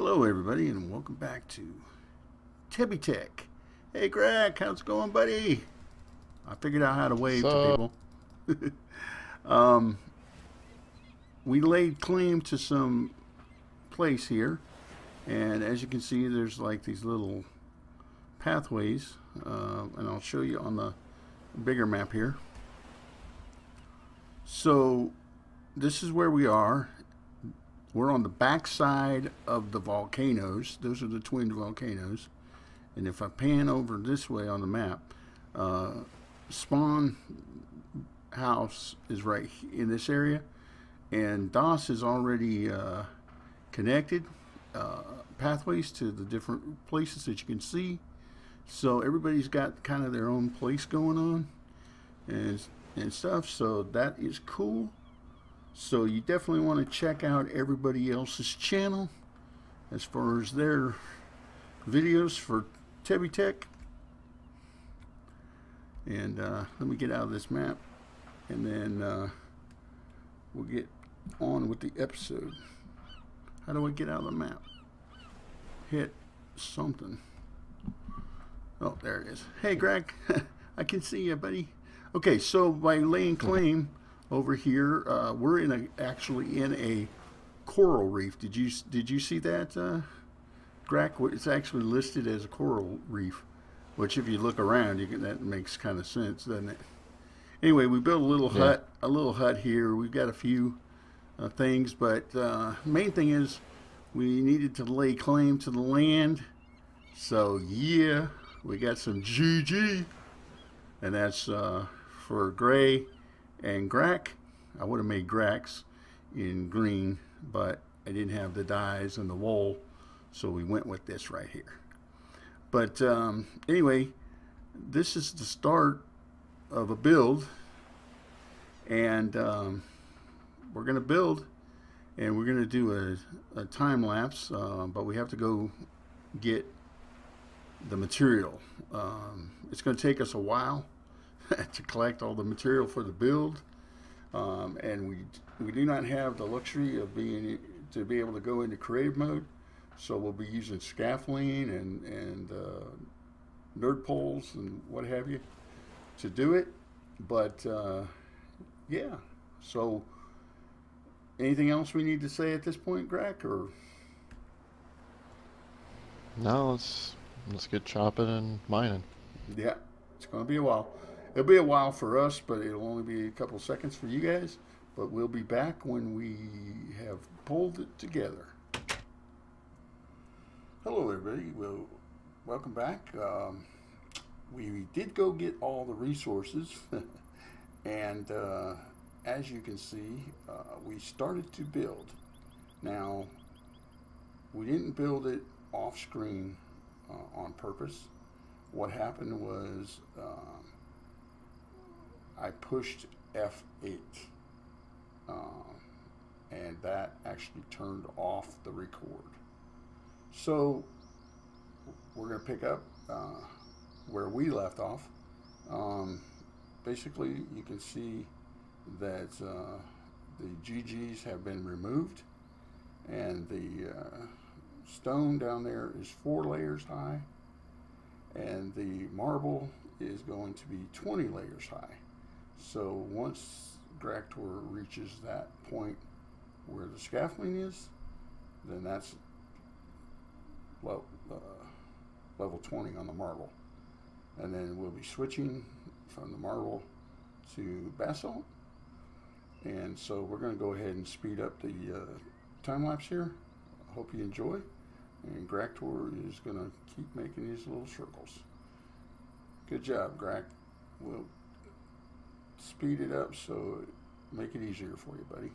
Hello everybody and welcome back to TebbyTekk. Hey Greg, how's it going, buddy? I figured out how to wave to people. We laid claim to some place here, and as you can see there's like these little pathways, and I'll show you on the bigger map here. So this is where we are. We're on the back side of the volcanoes. Those are the twin volcanoes. And if I pan over this way on the map, spawn house is right in this area. And DOS is already connected pathways to the different places that you can see. So everybody's got kind of their own place going on and stuff. So that is cool. So you definitely want to check out everybody else's channel as far as their videos for TebbyTekk. And let me get out of this map, and then we'll get on with the episode. How do I get out of the map? Hit something. Oh, there it is. Hey Greg, I can see you, buddy. Okay, so by laying claim over here, we're actually in a coral reef. Did you see that, Greg? It's actually listed as a coral reef, which if you look around, that makes kind of sense, doesn't it? Anyway, we built a little hut here. We've got a few things, but main thing is we needed to lay claim to the land. So yeah, we got some GG, and that's for Gray and Grak. I would have made Graks in green, but I didn't have the dyes and the wool, so we went with this right here. But anyway, this is the start of a build, and we're going to build, and we're going to do a time lapse, but we have to go get the material. It's going to take us a while to collect all the material for the build, and we do not have the luxury of be able to go into creative mode, so we'll be using scaffolding and nerd poles and what have you to do it. But yeah, so anything else we need to say at this point, Grak? Or no, let's get chopping and mining. Yeah, it's going to be a while. It'll be a while for us, but it'll only be a couple seconds for you guys. But we'll be back when we have pulled it together. Hello, everybody. Well, welcome back. We did go get all the resources, and as you can see, we started to build. Now, we didn't build it off screen on purpose. What happened was I pushed F8, and that actually turned off the record. So we're going to pick up where we left off. Basically, you can see that the GGs have been removed, and the stone down there is 4 layers high, and the marble is going to be 20 layers high. So once Graktor reaches that point where the scaffolding is, then that's level 20 on the marble. And then we'll be switching from the marble to basalt. And so we're going to go ahead and speed up the time lapse here. I hope you enjoy. And Graktor is going to keep making these little circles. Good job, Grak. We'll speed it up so make it easier for you, buddy.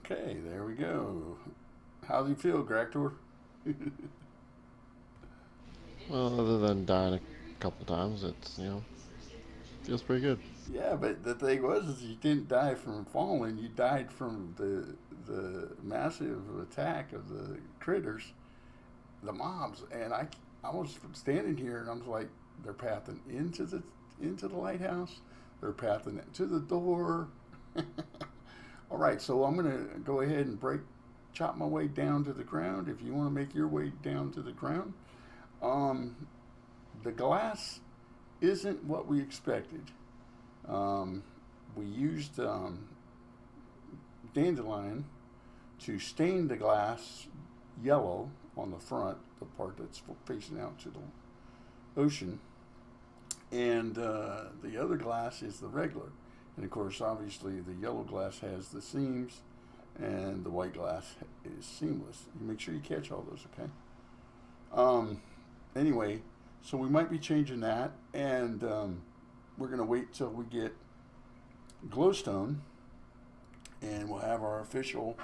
Okay, there we go. How do you feel, Graktor? Well, other than dying a couple times, it's, you know, feels pretty good. Yeah, but the thing was, is you didn't die from falling. You died from the massive attack of the critters, the mobs. And I was standing here, and I was like, they're pathing into the lighthouse. They're pathing to the door. All right, so I'm gonna go ahead and chop my way down to the ground. If you want to make your way down to the ground, um, the glass isn't what we expected. We used dandelion to stain the glass yellow on the front, the part that's facing out to the ocean, and the other glass is the regular. And of course, obviously, the yellow glass has the seams, and the white glass is seamless. You make sure you catch all those, okay? Anyway, so we might be changing that, and we're going to wait till we get glowstone, and we'll have our official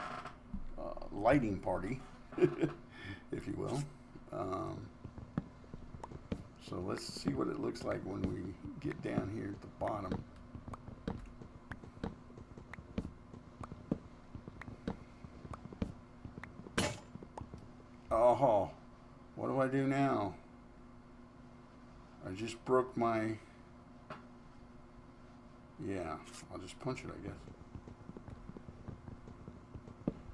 lighting party, if you will. So let's see what it looks like when we get down here at the bottom. Oh, what do I do now? I just broke my... Yeah, I'll just punch it, I guess.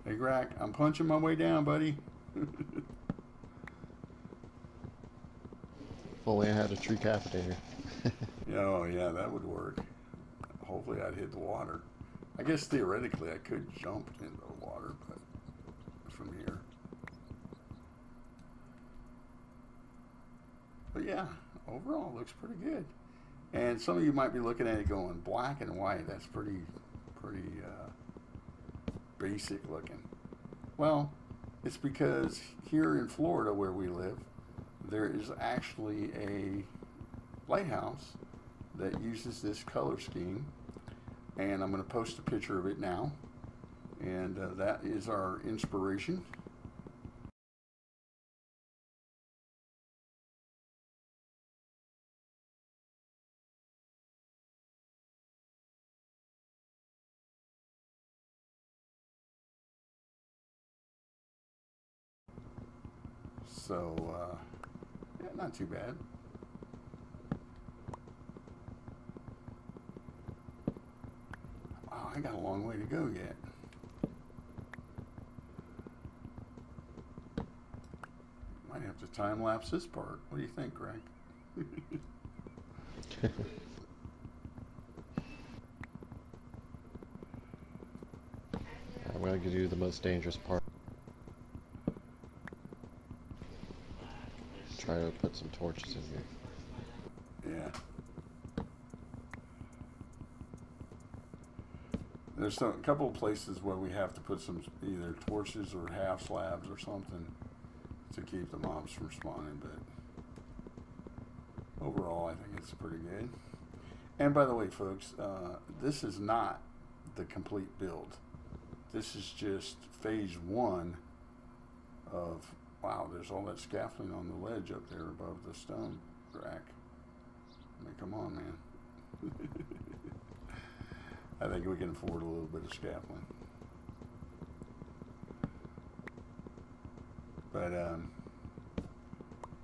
Hey, Grak, I'm punching my way down, buddy. If only I had a tree cafeteria. Oh, yeah, that would work. Hopefully I'd hit the water. I guess theoretically I could jump into the water, but from here. But yeah, overall it looks pretty good. And some of you might be looking at it going, black and white, that's pretty basic looking. Well, it's because here in Florida where we live, there is actually a lighthouse that uses this color scheme, and I'm going to post a picture of it now, and that is our inspiration. So, yeah, not too bad. Oh, I got a long way to go yet. Might have to time lapse this part. What do you think, Greg? I'm going to do the most dangerous part. Try to put some torches in here. Yeah. There's a couple of places where we have to put some either torches or half slabs or something to keep the mobs from spawning, but overall I think it's pretty good. And by the way, folks, this is not the complete build. This is just phase 1 of... Wow, there's all that scaffolding on the ledge up there above the stone rack. I mean, come on, man. I think we can afford a little bit of scaffolding. But,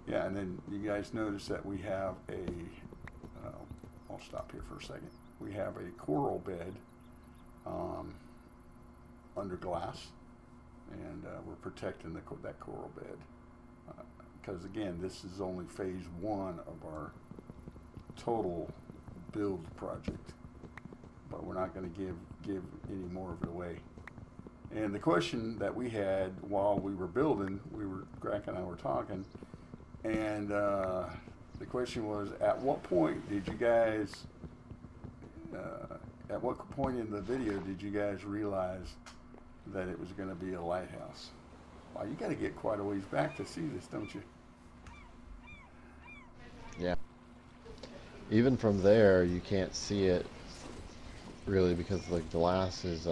yeah, and then you guys notice that we have I'll stop here for a second. We have a coral bed under glass. And we're protecting that coral bed because again, this is only phase 1 of our total build project, but we're not going to give any more of it away. And the question that we had while we were building, Grak and I were talking, and the question was, at what point did you guys at what point in the video did you guys realize that it was going to be a lighthouse? Wow, you got to get quite a ways back to see this, don't you? Yeah. Even from there, you can't see it really because the glass is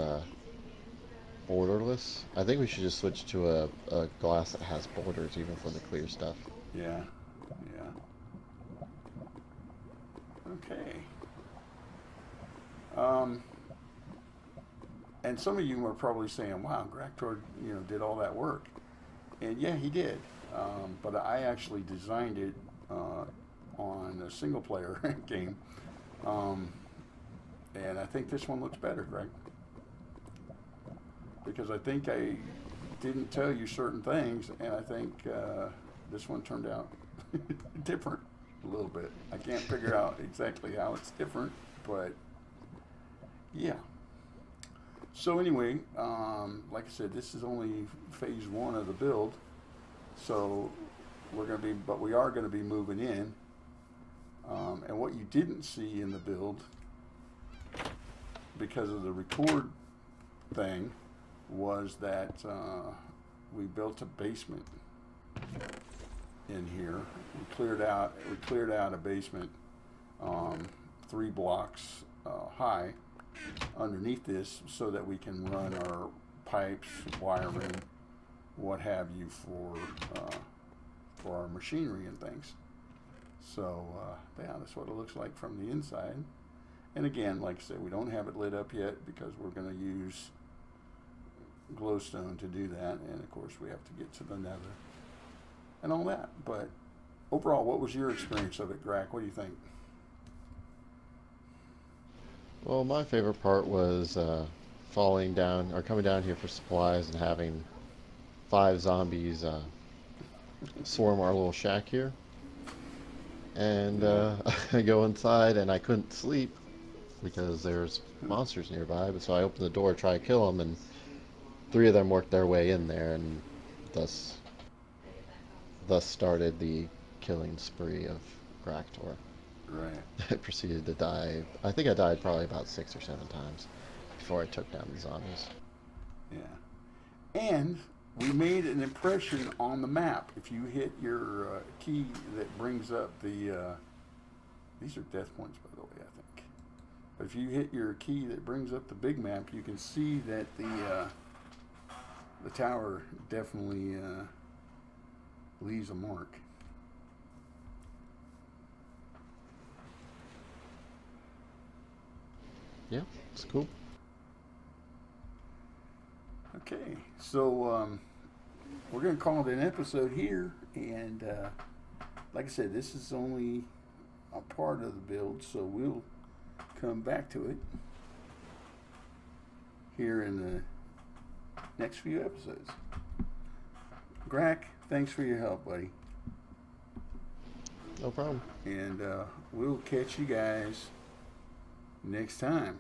borderless. I think we should just switch to a glass that has borders even for the clear stuff. Yeah, yeah. Okay. And some of you are probably saying, wow, Graktor, you know, did all that work. And yeah, he did. But I actually designed it on a single player game. And I think this one looks better, Greg. Because I think I didn't tell you certain things, and I think this one turned out different a little bit. I can't figure out exactly how it's different, but yeah. So anyway, like I said, this is only phase 1 of the build. So we are gonna be moving in. And what you didn't see in the build, because of the record thing, was that we built a basement in here. We cleared out a basement 3 blocks high underneath this, so that we can run our pipes, wiring, what have you, for our machinery and things. So yeah, that's what it looks like from the inside. And again, like I said, we don't have it lit up yet because we're going to use glowstone to do that, and of course we have to get to the nether and all that. But overall, what was your experience of it, Grak? What do you think? Well, my favorite part was falling down or coming down here for supplies and having 5 zombies swarm our little shack here. And I go inside and I couldn't sleep because there's monsters nearby. But so I opened the door, try to kill them, and 3 of them worked their way in there, and thus started the killing spree of Graktor. Right. I proceeded to die. I think I died probably about 6 or 7 times before I took down the zombies. Yeah. And we made an impression on the map. If you hit your key that brings up the... these are death points, by the way, I think. But if you hit your key that brings up the big map, you can see that the tower definitely leaves a mark. Yeah, it's cool. Okay, so we're going to call it an episode here, and like I said, this is only a part of the build, so we'll come back to it here in the next few episodes. Grak, thanks for your help, buddy. No problem. And we'll catch you guys next time.